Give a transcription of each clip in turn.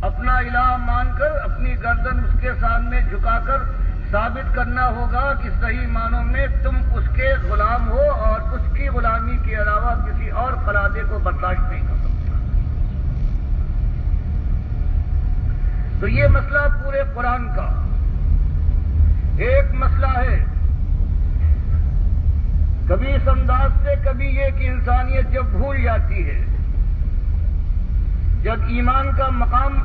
اپنا الہ مان کر اپنی گردن اس کے سامنے جھکا کر ثابت کرنا ہوگا کہ صحیح معنوں میں تم اس کے غلام ہو اور اس کی غلامی کے علاوہ کسی اور قرادے کو برداشت نہیں کر سکتا۔ تو یہ مسئلہ پورے قرآن کا ایک مسئلہ ہے۔ کبھی اس انداز سے، کبھی یہ کہ انسانیت جب بھول جاتی ہے، جب ایمان کا مقام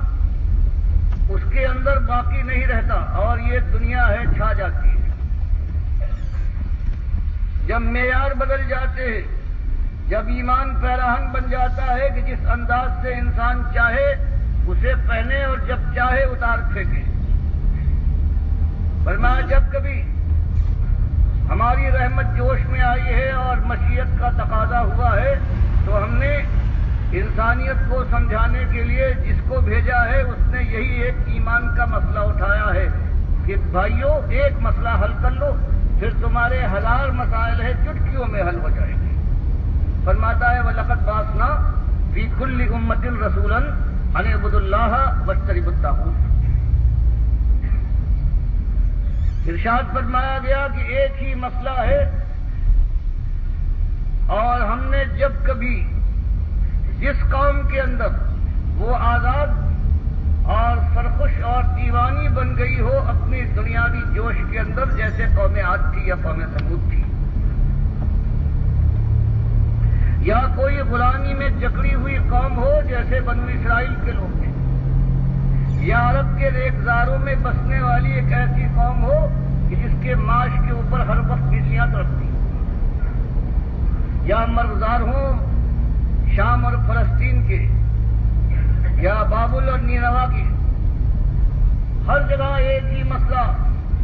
اس کے اندر باقی نہیں رہتا اور یہ دنیا ہے چھا جاتی ہے، جب معیار بدل جاتے ہیں، جب ایمان پیراہن بن جاتا ہے کہ جس انداز سے انسان چاہے اسے پہنے اور جب چاہے اتار پھینکے۔ فرمایا جب کبھی ہماری رحمت جوش میں آئی ہے اور مشیت کا تقاضا ہوا ہے تو ہم نے انسانیت کو سمجھانے کے لیے جس کو بھیجا ہے اس نے یہی ایک ایمان کا مسئلہ اٹھایا ہے کہ بھائیوں ایک مسئلہ حل کر لو، پھر تمہارے ہزار مسائل ہیں چٹکیوں میں حل ہو جائیں گے۔ فرماتا ہے وَلَقَدْ بَعَثْنَا فِي كُلِّ أُمَّةٍ رَسُولًا أَنِ اعْبُدُوا اللَّهَ وَاجْتَنِبُوا الطَّاغُوتَ۔ ارشاد فرمایا گیا کہ ایک ہی مسئلہ ہے، اور ہم نے جب کبھی جس قوم کے اندر وہ آزاد اور سرخوش اور دیوانی بن گئی ہو اپنی دنیاوی جوش کے اندر، جیسے قوم عاد تھی یا قوم ثمود تھی، یا کوئی غلامی میں جکڑی ہوئی قوم ہو جیسے بنو اسرائیل کے لوگ تھے، یا عرب کے ریگزاروں میں بسنے والی ایک ایسی قوم ہو کہ جس کے معاش کے اوپر ہر وقت بجلیاں تڑپتی، یا مرغزار ہوں شام اور فلسطین کے، یا بابل اور نینوا کے، ہر جگہ ایک ہی مسئلہ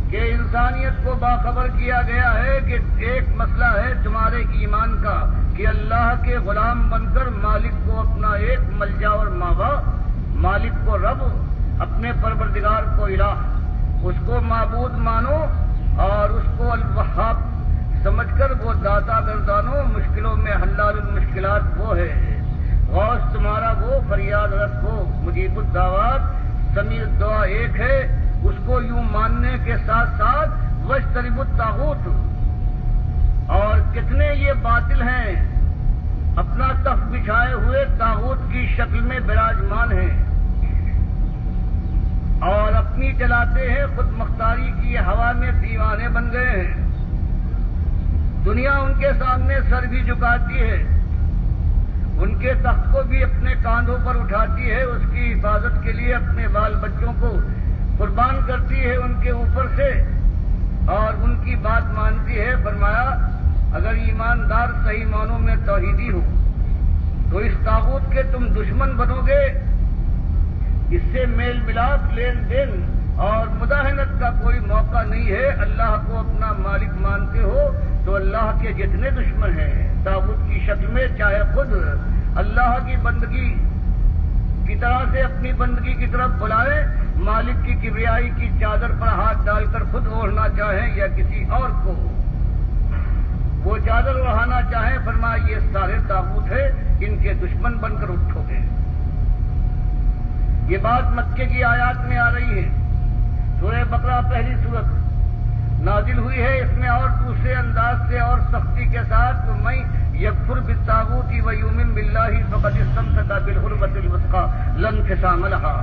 کہ انسانیت کو باخبر کیا گیا ہے کہ ایک مسئلہ ہے تمہارے ایمان کا کہ اللہ کے غلام بن کر مالک کو اپنا ایک ملجا اور ماوا، مالک کو رب، اپنے پروردگار کو الہ، اس کو معبود مانو اور اس کو الوہاب سمجھ کر وہ داتا گردانو، مشکلوں میں حلال المشکلات وہ ہے، غوث تمہارا وہ، فریاد رس ہو، مجیب الدعوات، سمیع الدعا ایک ہے، اس کو یوں ماننے کے ساتھ ساتھ واجتنبوا الطاغوت۔ اور کتنے یہ باطل ہیں، اپنا تخت بچھائے ہوئے طاغوت کی شکل میں براجمان ہیں اور اپنی چلاتے ہیں، خود مختاری کی ہوا میں دیوانے بن گئے ہیں۔ دنیا ان کے سامنے سر بھی جھکاتی ہے، ان کے تخت کو بھی اپنے کاندھوں پر اٹھاتی ہے، اس کی حفاظت کے لیے اپنے بال بچوں کو قربان کرتی ہے ان کے اوپر سے اور ان کی بات مانتی ہے۔ فرمایا اگر ایماندار صحیح معنوں میں توحیدی ہو تو اس طاغوت کے تم دشمن بنو گے، اس سے میل ملاپ، لین دین اور مداہنت کا کوئی موقع نہیں ہے۔ اللہ کو اپنا مالک مانتے ہو تو اللہ کے جتنے دشمن ہیں طاغوت کی شکل میں، چاہے خود اللہ کی بندگی کی طرح سے اپنی بندگی کی طرف بلائے، مالک کی کبریائی کی چادر پر ہاتھ ڈال کر خود اوڑھنا چاہیں یا کسی اور کو وہ چادر اڑانا چاہیں، فرمایا یہ سارے طاغوت ہیں، ان کے دشمن بن کر اٹھو گے۔ یہ بات مکے کی آیات میں آ رہی ہے۔ سورہ بقرہ پہلی سورت نازل ہوئی ہے، اس میں اور دوسرے انداز سے اور سختی کے ساتھ میں یکفر بالطاغوت ویؤمن باللہ فقد استمسک بالعروۃ الوثقی لا انفصام لها۔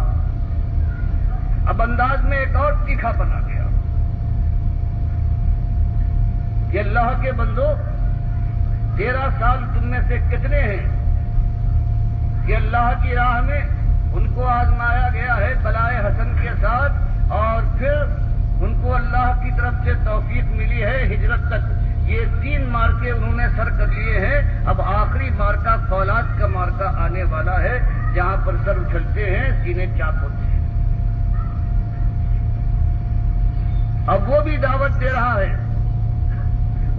اب انداز میں ایک اور تیکھا بنا گیا کہ اللہ کے بندو 13 سال تم میں سے کتنے ہیں کہ اللہ کی راہ میں ان کو آزمایا گیا ہے بلائے حسن کے ساتھ، اور پھر ان کو اللہ کی طرف سے توفیق ملی ہے ہجرت تک۔ یہ 3 مارکے انہوں نے سر کر لیے ہیں، اب آخری مارکہ فولاد کا مارکہ آنے والا ہے جہاں پر سر اچھلتے ہیں، سینے چاک ہوتے ہیں۔ اب وہ بھی دعوت دے رہا ہے،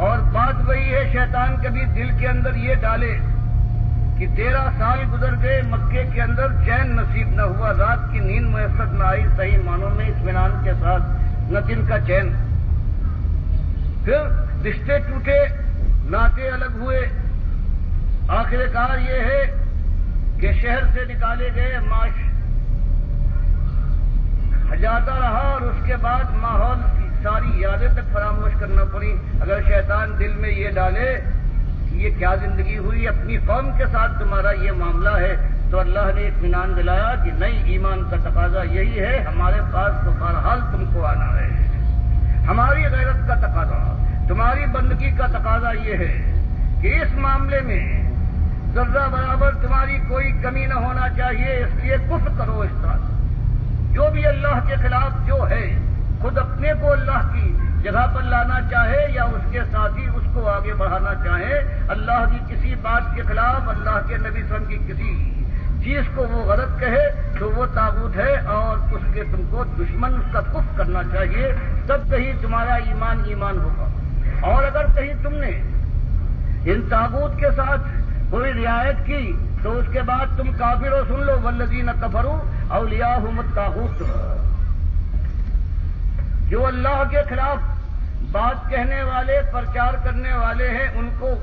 اور بات وہی ہے، شیطان کبھی دل کے اندر یہ ڈالے کہ 13 سال گزر گئے، مکے کے اندر چین نصیب نہ ہوا، رات کی نیند میسر نہ آئی، صحیح معنوں میں اطمینان کے ساتھ نہ دن کا چین، پھر رشتے ٹوٹے، ناطے الگ ہوئے، آخر کار یہ ہے کہ شہر سے نکالے گئے، معاش جاتا رہا اور اس کے بعد ماحول کی ساری یادیں تک فراموش کرنا پڑی۔ اگر شیطان دل میں یہ ڈالے کہ یہ کیا زندگی ہوئی، اپنی قوم کے ساتھ تمہارا یہ معاملہ ہے، تو اللہ نے اطمینان دلایا کہ نہیں، ایمان کا تقاضا یہی ہے، ہمارے پاس تو بہرحال تم کو آنا ہے۔ ہماری غیرت کا تقاضا، تمہاری بندگی کا تقاضا یہ ہے کہ اس معاملے میں ذرہ برابر تمہاری کوئی کمی نہ ہونا چاہیے، اس لیے کفر کرو اس طرح سے۔ جو بھی اللہ کے خلاف جو ہے، خود اپنے کو اللہ کی جگہ پر لانا چاہے یا اس کے ساتھی اس کو آگے بڑھانا چاہے، اللہ کی کسی بات کے خلاف، اللہ کے نبی صلی اللہ علیہ وسلم کی کسی چیز کو وہ غلط کہے تو وہ طاغوت ہے، اور اس کے تم کو دشمن اس کا کفر کرنا چاہیے، تب کہیں تمہارا ایمان ایمان ہوگا۔ اور اگر کہیں تم نے ان طاغوت کے ساتھ کوئی رعایت کی تو اس کے بعد تم کافر ہو۔ سن لو، والذین کفروا اولیاءہم الطاغوت، جو اللہ کے خلاف بات کہنے والے، پرچار کرنے والے ہیں، ان کو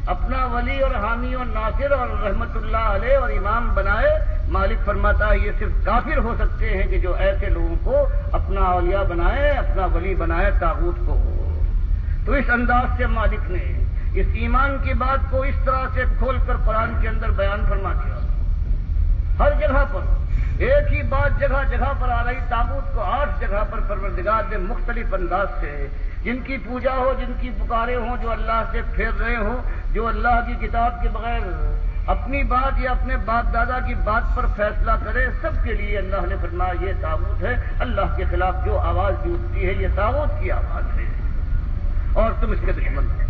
اپنا ولی اور حامی اور ناصر اور رحمت اللہ علیہ اور امام بنائے۔ مالک فرماتا ہے یہ صرف کافر ہو سکتے ہیں کہ جو ایسے لوگوں کو اپنا اولیاء بنائے، اپنا ولی بنائے طاغوت کو۔ تو اس انداز سے مالک نے اس ایمان کی بات کو اس طرح سے کھول کر قرآن کے اندر بیان فرما دیا۔ ہر جگہ پر ایک ہی بات جگہ جگہ پر آ رہی، طاغوت کو 8 جگہ پر پروردگار نے مختلف انداز سے، جن کی پوجا ہو، جن کی پکارے ہوں، جو اللہ سے پھیر رہے ہوں، جو اللہ کی کتاب کے بغیر اپنی بات یا اپنے باپ دادا کی بات پر فیصلہ کرے، سب کے لیے اللہ نے فرمایا یہ طاغوت ہے۔ اللہ کے خلاف جو آواز بھی اٹھتی ہے یہ طاغوت کی آواز ہے، اور تم اس کے دشمن ہو۔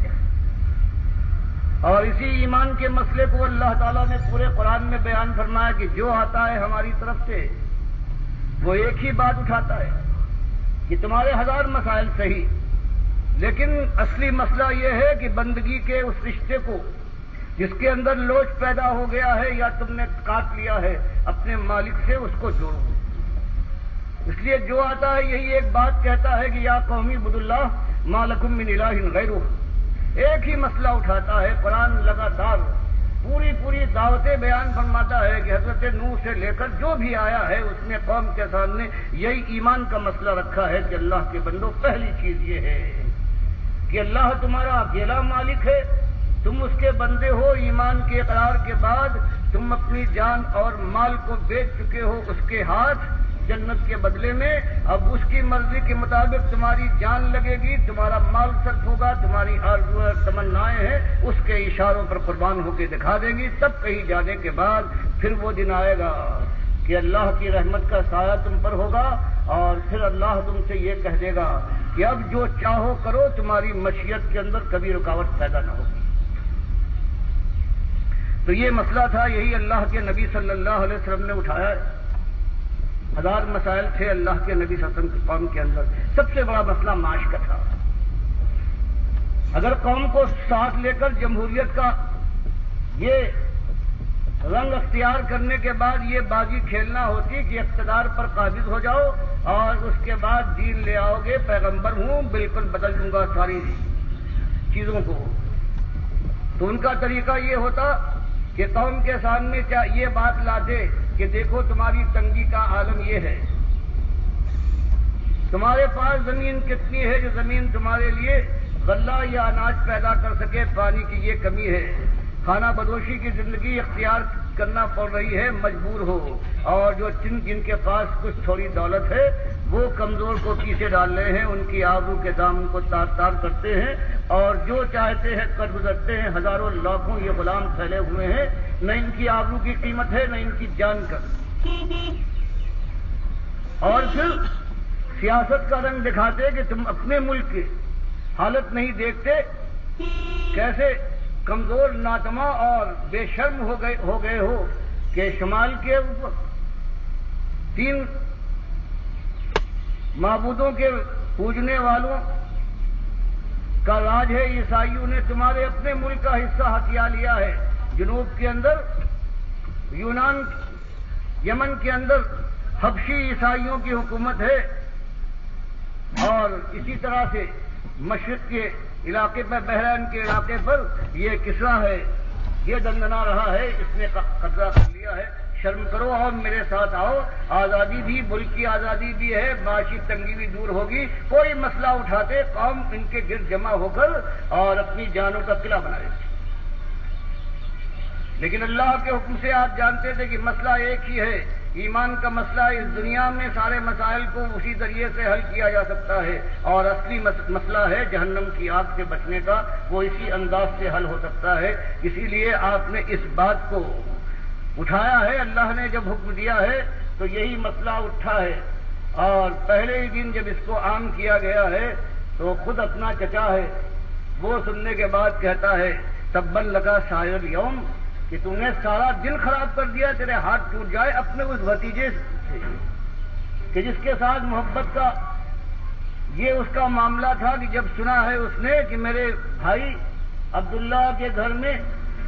اور اسی ایمان کے مسئلے کو اللہ تعالیٰ نے پورے قرآن میں بیان فرمایا کہ جو آتا ہے ہماری طرف سے وہ ایک ہی بات اٹھاتا ہے کہ تمہارے 1000 مسائل صحیح، لیکن اصلی مسئلہ یہ ہے کہ بندگی کے اس رشتے کو جس کے اندر لوچ پیدا ہو گیا ہے یا تم نے کاٹ لیا ہے اپنے مالک سے، اس کو جوڑو۔ اس لیے جو آتا ہے یہی ایک بات کہتا ہے کہ یا قومی عبدوا اللہ ما لکم من الہ غیرہ، ایک ہی مسئلہ اٹھاتا ہے۔ قرآن لگاتار پوری دعوتیں بیان فرماتا ہے کہ حضرت نوح سے لے کر جو بھی آیا ہے اس نے قوم کے سامنے یہی ایمان کا مسئلہ رکھا ہے کہ اللہ کے بندو، پہلی چیز یہ ہے کہ اللہ تمہارا اکیلا مالک ہے، تم اس کے بندے ہو۔ ایمان کے اقرار کے بعد تم اپنی جان اور مال کو بیچ چکے ہو اس کے ہاتھ جنت کے بدلے میں۔ اب اس کی مرضی کے مطابق تمہاری جان لگے گی، تمہارا مال صرف ہوگا، تمہاری آرزویں اور تمنائیں ہیں اس کے اشاروں پر قربان ہو کے دکھا دیں گی۔ تب کہیں جانے کے بعد پھر وہ دن آئے گا کہ اللہ کی رحمت کا سایہ تم پر ہوگا، اور پھر اللہ تم سے یہ کہہ دے گا کہ اب جو چاہو کرو، تمہاری مشیت کے اندر کبھی رکاوٹ پیدا نہ ہوگی۔ تو یہ مسئلہ تھا، یہی اللہ کے نبی صلی اللہ علیہ وسلم نے اٹھایا ہے۔ 1000 مسائل تھے اللہ کے نبی صلی اللہ علیہ وسلم کی قوم کے اندر۔ سب سے بڑا مسئلہ معاش کا تھا۔ اگر قوم کو ساتھ لے کر جمہوریت کا یہ رنگ اختیار کرنے کے بعد یہ بازی کھیلنا ہوتی کہ اقتدار پر قابض ہو جاؤ اور اس کے بعد دین لے آؤ گے، پیغمبر ہوں، بالکل بدل دوں گا ساری چیزوں کو، تو ان کا طریقہ یہ ہوتا کہ قوم کے سامنے یہ بات لاتے کہ دیکھو تمہاری تنگی کا عالم یہ ہے، تمہارے پاس زمین کتنی ہے جو زمین تمہارے لیے غلہ یا اناج پیدا کر سکے، پانی کی یہ کمی ہے، کھانا بدوشی کی زندگی اختیار کرنا پڑ رہی ہے، مجبور ہو، اور جو جن کے پاس کچھ تھوڑی دولت ہے وہ کمزور کو پیچھے ڈال رہے ہیں، ان کی آبرو کے دامن کو تار تار کرتے ہیں، اور جو چاہتے ہیں کر گزرتے ہیں۔ ہزاروں لاکھوں یہ غلام پھیلے ہوئے ہیں، نہ ان کی آبرو کی قیمت ہے نہ ان کی جان کا۔ اور پھر سیاست کا رنگ دکھاتے کہ تم اپنے ملک کی حالت نہیں دیکھتے، کیسے کمزور، ناتما اور بے شرم ہو گئے ہو کہ شمال کے اوپر 3 معبودوں کے پوجنے والوں کا راج ہے، عیسائیوں نے تمہارے اپنے ملک کا حصہ ہتھیا لیا ہے۔ جنوب کے اندر یونان، یمن کے اندر حبشی عیسائیوں کی حکومت ہے، اور اسی طرح سے مشرق کے علاقے پر، بحرین کے علاقے پر یہ کسرا ہے، یہ دندنا رہا ہے، اس نے قبضہ کر لیا ہے، شرم کرو اور میرے ساتھ آؤ، آزادی بھی، ملک کی آزادی بھی ہے، معاشی تنگی بھی دور ہوگی، کوئی مسئلہ اٹھاتے قوم ان کے گرد جمع ہو کر اور اپنی جانوں کا قلعہ بنا لیتی۔ لیکن اللہ کے حکم سے آپ جانتے تھے کہ مسئلہ ایک ہی ہے، ایمان کا مسئلہ اس دنیا میں سارے مسائل کو اسی ذریعے سے حل کیا جا سکتا ہے، اور اصلی مسئلہ ہے جہنم کی آگ سے بچنے کا، وہ اسی انداز سے حل ہو سکتا ہے۔ اسی لیے آپ نے اس بات کو اٹھایا ہے، اللہ نے جب حکم دیا ہے تو یہی مسئلہ اٹھا ہے، اور پہلے ہی دن جب اس کو عام کیا گیا ہے تو خود اپنا چچا ہے وہ سننے کے بعد کہتا ہے تبن لگا شاعر یوم، کہ تم نے سارا دل خراب کر دیا، تیرے ہاتھ ٹوٹ جائے اپنے اس بھتیجے سے کہ جس کے ساتھ محبت کا یہ اس کا معاملہ تھا، کہ جب سنا ہے اس نے کہ میرے بھائی عبداللہ کے گھر میں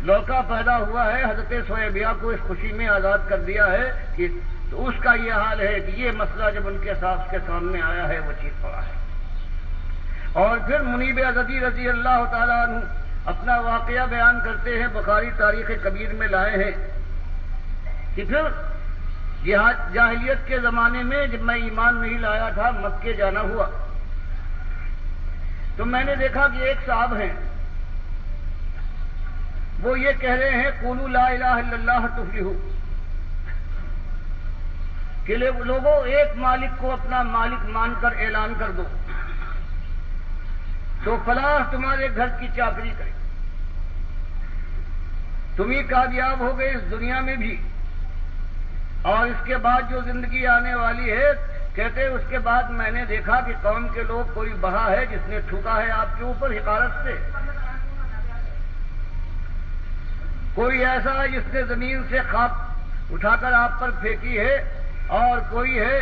لڑکا پیدا ہوا ہے، حضرت سویبیہ کو اس خوشی میں آزاد کر دیا ہے، کہ تو اس کا یہ حال ہے کہ یہ مسئلہ جب ان کے سامنے آیا ہے وہ چیز پڑا ہے۔ اور پھر منیب ازدی رضی اللہ تعالیٰ عنہ اپنا واقعہ بیان کرتے ہیں، بخاری تاریخ کبیر میں لائے ہیں کہ پھر جاہلیت کے زمانے میں جب میں ایمان نہیں لایا تھا، مکے جانا ہوا تو میں نے دیکھا کہ ایک صاحب ہیں، وہ یہ کہہ رہے ہیں قولوا لا الہ الا اللہ تفلحوا، کہ لوگوں ایک مالک کو اپنا مالک مان کر اعلان کر دو تو فلاح تمہارے گھر کی چاکری کرے، تم ہی کامیاب ہو گئے اس دنیا میں بھی، اور اس کے بعد جو زندگی آنے والی ہے، کہتے اس کے بعد میں نے دیکھا کہ قوم کے لوگ کوئی بہا ہے جس نے تھوکا ہے آپ کے اوپر حقارت سے، کوئی ایسا ہے جس نے زمین سے خاک اٹھا کر آپ پر پھینکی ہے، اور کوئی ہے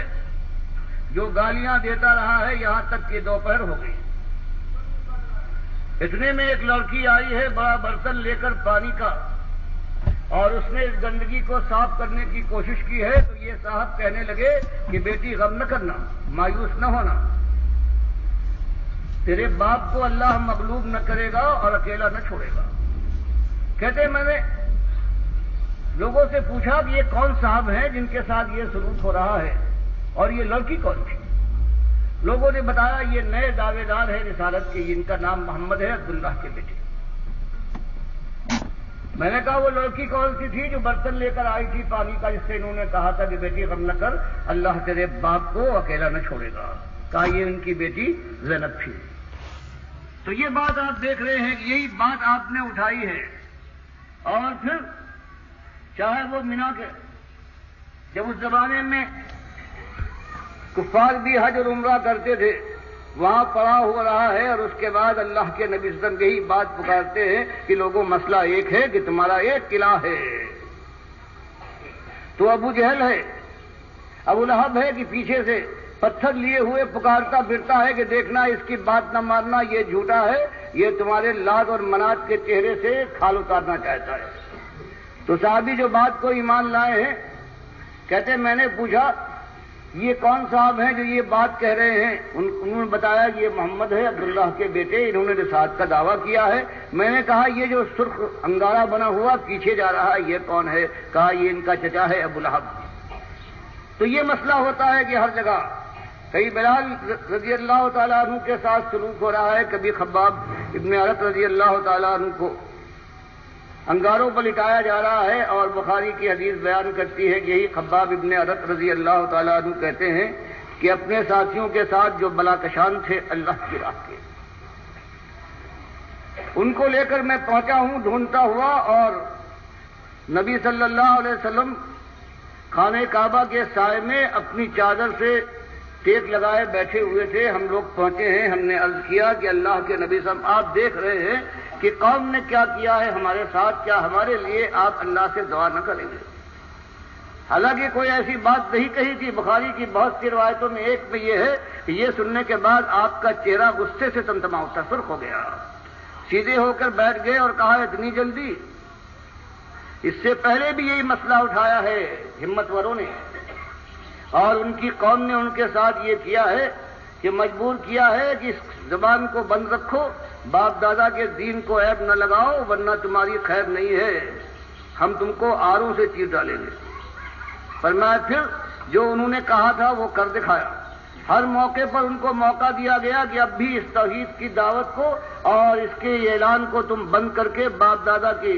جو گالیاں دیتا رہا ہے یہاں تک کہ دوپہر ہو گئی۔ اتنے میں ایک لڑکی آئی ہے بڑا برتن لے کر پانی کا، اور اس نے اس گندگی کو صاف کرنے کی کوشش کی ہے، تو یہ صاحب کہنے لگے کہ بیٹی غم نہ کرنا، مایوس نہ ہونا، تیرے باپ کو اللہ مغلوب نہ کرے گا اور اکیلا نہ چھوڑے گا۔ کہتے میں نے لوگوں سے پوچھا کہ یہ کون صاحب ہیں جن کے ساتھ یہ سلوک ہو رہا ہے، اور یہ لڑکی کون تھی؟ لوگوں نے بتایا یہ نئے دعوے دار ہیں رسالت کے، ان کا نام محمد ہے، عبداللہ کے بیٹے۔ میں نے کہا وہ لڑکی کون سی تھی جو برتن لے کر آئی تھی پانی کا، جس سے انہوں نے کہا تھا کہ بیٹی غم نہ کر، اللہ تیرے باپ کو اکیلا نہ چھوڑے گا؟ کہا یہ ان کی بیٹی زینب تھی۔ تو یہ بات آپ دیکھ رہے ہیں کہ یہی بات آپ نے اٹھائی ہے، اور پھر چاہے وہ مینا کے جب اس زمانے میں کفار بھی حج اور عمرہ کرتے تھے، وہاں پڑا ہوا رہا ہے، اور اس کے بعد اللہ کے نبی صلی اللہ علیہ وسلم یہی بات پکارتے ہیں کہ لوگوں مسئلہ ایک ہے کہ تمہارا ایک قلعہ ہے۔ تو ابو جہل ہے، ابو لہب ہے کہ پیچھے سے پتھر لیے ہوئے پکارتا پھرتا ہے کہ دیکھنا اس کی بات نہ ماننا، یہ جھوٹا ہے، یہ تمہارے لات اور منات کے چہرے سے کھال اتارنا چاہتا ہے۔ تو صحابی جو بات کو ایمان لائے ہیں کہتے میں نے پوچھا یہ کون صاحب ہیں جو یہ بات کہہ رہے ہیں؟ انہوں نے بتایا کہ یہ محمد ہے، عبداللہ کے بیٹے، انہوں نے رسالت کا دعویٰ کیا ہے۔ میں نے کہا یہ جو سرخ انگارہ بنا ہوا پیچھے جا رہا ہے یہ کون ہے؟ کہا یہ ان کا چچا ہے ابو لہب۔ تو یہ مسئلہ ہوتا ہے کہ ہر جگہ کئی بلال رضی اللہ تعالیٰ عنہ کے ساتھ سلوک ہو رہا ہے، کبھی خباب ابن عرط رضی اللہ تعالیٰ عنہ کو انگاروں پر لٹایا جا رہا ہے، اور بخاری کی حدیث بیان کرتی ہے کہ یہی خباب ابن عرط رضی اللہ تعالیٰ عنہ کہتے ہیں کہ اپنے ساتھیوں کے ساتھ جو بلاکشان تھے اللہ کی راہ کے، ان کو لے کر میں پہنچا ہوں ڈھونڈتا ہوا، اور نبی صلی اللہ علیہ وسلم خانہ کعبہ کے سائے میں اپنی چادر سے ٹیک لگائے بیٹھے ہوئے تھے۔ ہم لوگ پہنچے ہیں، ہم نے عرض کیا کہ اللہ کے نبی صلی اللہ علیہ وسلم آپ دیکھ رہے ہیں کہ قوم نے کیا کیا ہے ہمارے ساتھ، کیا ہمارے لیے آپ اللہ سے دعا نہ کریں گے؟ حالانکہ کوئی ایسی بات نہیں کہی تھی۔ بخاری کی بہت سی روایتوں میں ایک میں یہ ہے کہ یہ سننے کے بعد آپ کا چہرہ غصے سے تمتما اٹھا، سرخ ہو گیا، سیدھے ہو کر بیٹھ گئے اور کہا اتنی جلدی؟ اس سے پہلے بھی یہی مسئلہ اٹھایا ہے ہمت وروں نے، اور ان کی قوم نے ان کے ساتھ یہ کیا ہے کہ مجبور کیا ہے کہ اس زبان کو بند رکھو، باپ دادا کے دین کو عیب نہ لگاؤ ورنہ تمہاری خیر نہیں ہے، ہم تم کو آروں سے چیر ڈالیں گے۔ فرمایا پھر جو انہوں نے کہا تھا وہ کر دکھایا۔ ہر موقع پر ان کو موقع دیا گیا کہ اب بھی اس توحید کی دعوت کو اور اس کے اعلان کو تم بند کر کے باپ دادا کے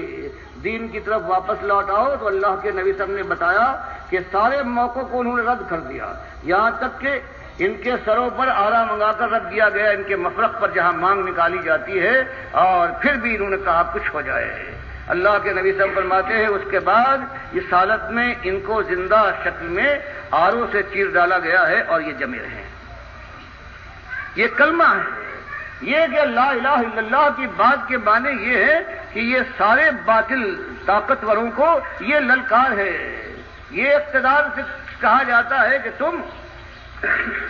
دین کی طرف واپس لوٹ آؤ، تو اللہ کے نبی صاحب نے بتایا کہ سارے موقعوں کو انہوں نے رد کر دیا، یہاں تک کہ ان کے سروں پر آرا منگا کر رکھ دیا گیا، ان کے مفرق پر جہاں مانگ نکالی جاتی ہے، اور پھر بھی انہوں نے کہا کچھ ہو جائے۔ اللہ کے نبی صاحب فرماتے ہیں اس کے بعد اس حالت میں ان کو زندہ شکل میں آروں سے چیر ڈالا گیا ہے اور یہ جمے رہے۔ یہ کلمہ ہے، یہ کہ لا الہ الا اللہ کی بات کے معنی یہ ہے کہ یہ سارے باطل طاقتوروں کو یہ للکار ہے، یہ اقتدار سے کہا جاتا ہے کہ تم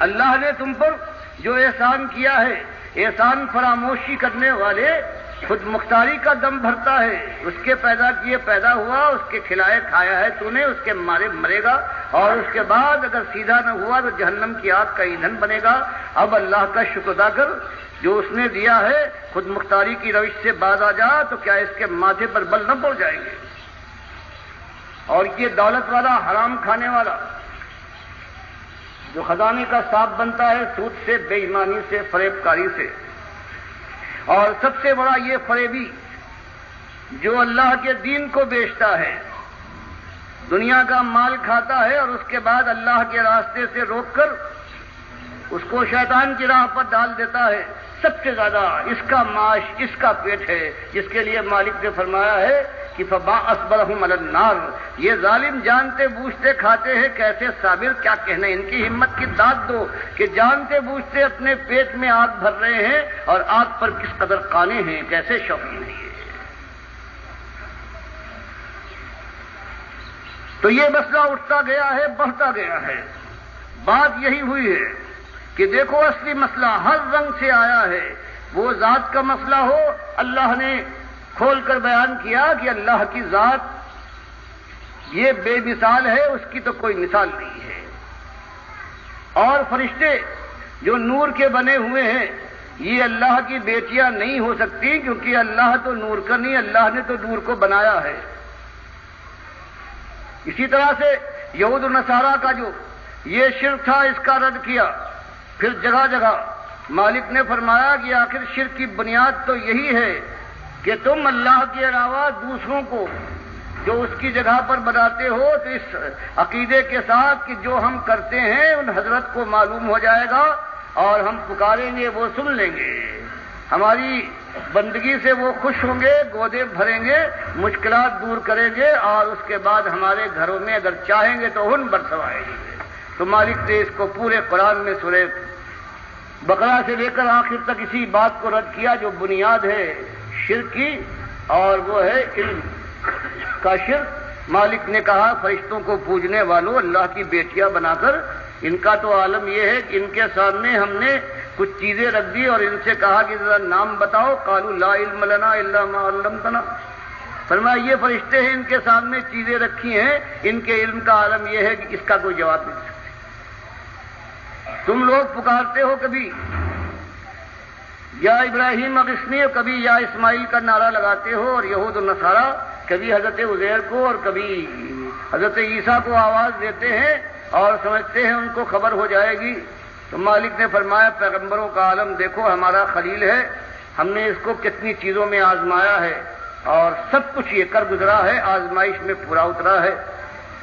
اللہ نے تم پر جو احسان کیا ہے، احسان فراموشی کرنے والے خود مختاری کا دم بھرتا ہے، اس کے پیدا کیے پیدا ہوا، اس کے کھلائے کھایا ہے تو نے، اس کے مارے مرے گا، اور اس کے بعد اگر سیدھا نہ ہوا تو جہنم کی آگ کا ایندھن بنے گا۔ اب اللہ کا شکر ادا کر جو اس نے دیا ہے، خود مختاری کی روش سے باز آ جا تو کیا اس کے ماتھے پر بل نہ پڑ جائیں گے۔ اور یہ دولت والا، حرام کھانے والا جو خزانے کا صاحب بنتا ہے سود سے، بے ایمانی سے، فریب کاری سے، اور سب سے بڑا یہ فریبی جو اللہ کے دین کو بیچتا ہے، دنیا کا مال کھاتا ہے اور اس کے بعد اللہ کے راستے سے روک کر اس کو شیطان کی راہ پر ڈال دیتا ہے، سب سے زیادہ اس کا معاش، اس کا پیٹ ہے، جس کے لیے مالک نے فرمایا ہے کہ فما اصبرهم علی النار، یہ ظالم جانتے بوجھتے کھاتے ہیں، کیسے صابر، کیا کہنا، ان کی ہمت کی داد دو کہ جانتے بوجھتے اپنے پیٹ میں آگ بھر رہے ہیں اور آگ پر کس قدر قانے ہیں، کیسے شوقین ہیں۔ تو یہ مسئلہ اٹھتا گیا ہے، بڑھتا گیا ہے۔ بات یہی ہوئی ہے کہ دیکھو اصلی مسئلہ ہر رنگ سے آیا ہے، وہ ذات کا مسئلہ ہو، اللہ نے کھول کر بیان کیا کہ اللہ کی ذات یہ بے مثال ہے، اس کی تو کوئی مثال نہیں ہے۔ اور فرشتے جو نور کے بنے ہوئے ہیں یہ اللہ کی بیٹیاں نہیں ہو سکتی، کیونکہ اللہ تو نور کا نہیں، اللہ نے تو نور کو بنایا ہے۔ اسی طرح سے یہود و نصارہ کا جو یہ شرک تھا، اس کا رد کیا۔ پھر جگہ جگہ مالک نے فرمایا کہ آخر شرک کی بنیاد تو یہی ہے کہ تم اللہ کے علاوہ دوسروں کو جو اس کی جگہ پر بناتے ہو، تو اس عقیدے کے ساتھ کہ جو ہم کرتے ہیں ان حضرت کو معلوم ہو جائے گا اور ہم پکاریں گے وہ سن لیں گے، ہماری بندگی سے وہ خوش ہوں گے، گودے بھریں گے، مشکلات دور کریں گے، اور اس کے بعد ہمارے گھروں میں اگر چاہیں گے تو ہن برسوائیں گے۔ تو مالک نے اس کو پورے قرآن میں سورہ بقرہ سے لے کر آخر تک اسی بات کو رد کیا جو بنیاد ہے شرک کی، اور وہ ہے علم کا شرک۔ مالک نے کہا فرشتوں کو پوجنے والوں، اللہ کی بیٹیاں بنا کر، ان کا تو عالم یہ ہے کہ ان کے سامنے ہم نے کچھ چیزیں رکھ دی اور ان سے کہا کہ ذرا نام بتاؤ، قالوا لا علم لنا الا ما علمتنا۔ فرمایا یہ فرشتے ہیں، ان کے سامنے چیزیں رکھی ہیں، ان کے علم کا عالم یہ ہے کہ اس کا کوئی جواب نہیں دے سکتے۔ تم لوگ پکارتے ہو کبھی یا ابراہیم اغثنی، اور کبھی یا اسماعیل کا نعرہ لگاتے ہو، اور یہود و نصارہ کبھی حضرت عزیر کو اور کبھی حضرت عیسیٰ کو آواز دیتے ہیں اور سمجھتے ہیں ان کو خبر ہو جائے گی۔ تو مالک نے فرمایا پیغمبروں کا عالم دیکھو، ہمارا خلیل ہے، ہم نے اس کو کتنی چیزوں میں آزمایا ہے اور سب کچھ یہ کر گزرا ہے، آزمائش میں پورا اترا ہے۔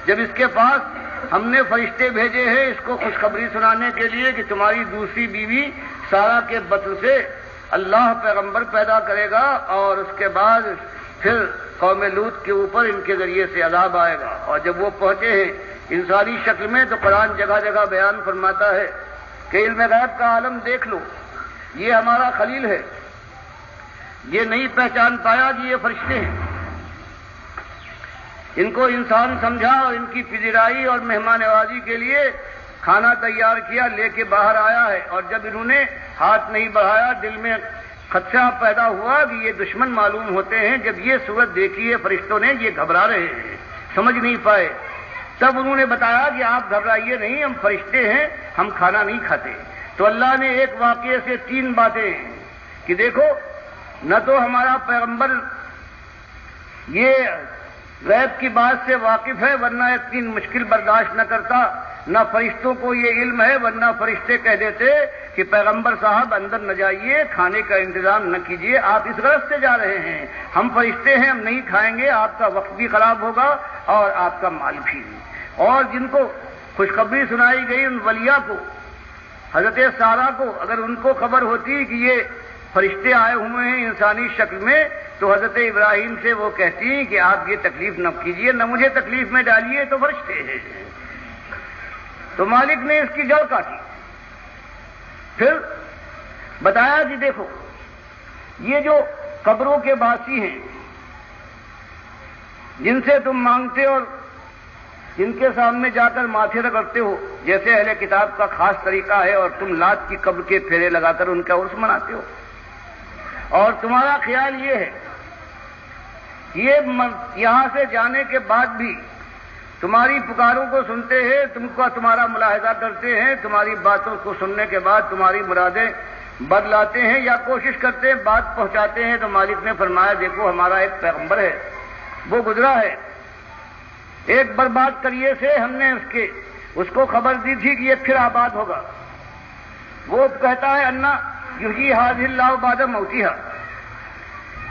جب اس کے پاس ہم نے فرشتے بھیجے ہیں اس کو خوشخبری سنانے کے لیے کہ تمہاری دوسری بیوی سارا کے بطن سے اللہ پیغمبر پیدا کرے گا، اور اس کے بعد پھر قوم لوط کے اوپر ان کے ذریعے سے عذاب آئے گا۔ اور جب وہ پہنچے ہیں انسانی شکل میں تو قرآن جگہ جگہ بیان فرماتا ہے کہ علم غیب کا عالم دیکھ لو، یہ ہمارا خلیل ہے، یہ نہیں پہچان پایا کہ یہ فرشتے ہیں، ان کو انسان سمجھا اور ان کی پذیرائی اور مہمان نوازی کے لیے کھانا تیار کیا، لے کے باہر آیا ہے، اور جب انہوں نے ہاتھ نہیں بڑھایا دل میں خدشہ پیدا ہوا کہ یہ دشمن معلوم ہوتے ہیں۔ جب یہ صورت دیکھی ہے فرشتوں نے، یہ گھبرا رہے ہیں، سمجھ نہیں پائے، تب انہوں نے بتایا کہ آپ گھبرائیے نہیں، ہم فرشتے ہیں، ہم کھانا نہیں کھاتے، تو اللہ نے ایک واقعے سے 3 باتیں کہ دیکھو نہ تو ہمارا پیغمبر یہ غیب کی بات سے واقف ہے ورنہ اتنی مشکل برداشت نہ کرتا، نہ فرشتوں کو یہ علم ہے ورنہ فرشتے کہہ دیتے کہ پیغمبر صاحب اندر نہ جائیے، کھانے کا انتظام نہ کیجیے، آپ اس غرض سے جا رہے ہیں، ہم فرشتے ہیں، ہم نہیں کھائیں گے، آپ کا وقت بھی خراب ہوگا اور آپ کا مال بھی۔ اور جن کو خوشخبری سنائی گئی ان ولیاء کو، حضرت سارہ کو، اگر ان کو خبر ہوتی کہ یہ فرشتے آئے ہوئے ہیں انسانی شکل میں تو حضرت ابراہیم سے وہ کہتی کہ آپ یہ تکلیف نہ کیجیے، نہ مجھے تکلیف میں ڈالیے، تو فرشتے ہیں۔ تو مالک نے اس کی جڑ کاٹی، پھر بتایا کہ دیکھو یہ جو قبروں کے باسی ہیں جن سے تم مانگتے اور جن کے سامنے جا کر ماتھے رگڑتے ہو، جیسے اہل کتاب کا خاص طریقہ ہے، اور تم لات کی قبر کے پھیرے لگا کر ان کا عرس مناتے ہو، اور تمہارا خیال یہ ہے یہ یہاں سے جانے کے بعد بھی تمہاری پکاروں کو سنتے ہیں، تمہارا ملاحظہ کرتے ہیں، تمہاری باتوں کو سننے کے بعد تمہاری مرادیں بدلاتے ہیں یا کوشش کرتے ہیں، بات پہنچاتے ہیں۔ تو مالک نے فرمایا دیکھو ہمارا ایک پیغمبر ہے، وہ گزرا ہے، ایک برباد کریے سے ہم نے اس کو خبر دی تھی کہ یہ پھر آباد ہوگا۔ وہ کہتا ہے انا یحیی ھذہ اللہ بعد موتھا،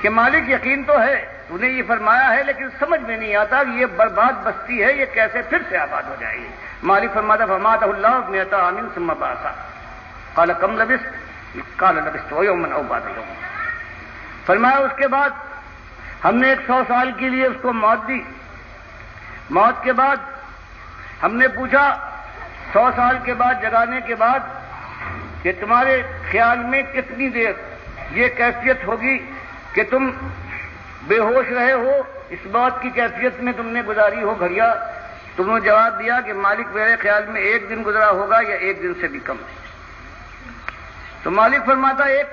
کہ مالک یقین تو ہے تو نے یہ فرمایا ہے لیکن سمجھ میں نہیں آتا کہ یہ برباد بستی ہے یہ کیسے پھر سے آباد ہو جائے گی۔ مالک فرماتا فماتہ اللہ مئۃ عام ثم بعثہ قال کم لبثت قال لبثت یوما او بعض یوم۔ فرمایا اس کے بعد ہم نے 100 سال کے لیے اس کو موت دی، موت کے بعد ہم نے پوچھا 100 سال کے بعد جگانے کے بعد کہ تمہارے خیال میں کتنی دیر یہ کیفیت ہوگی کہ تم بے ہوش رہے ہو، اس بات کی کیفیت میں تم نے گزاری ہو گھڑیاں؟ تم نے جواب دیا کہ مالک میرے خیال میں 1 دن گزرا ہوگا یا 1 دن سے بھی کم۔ تو مالک فرماتا 1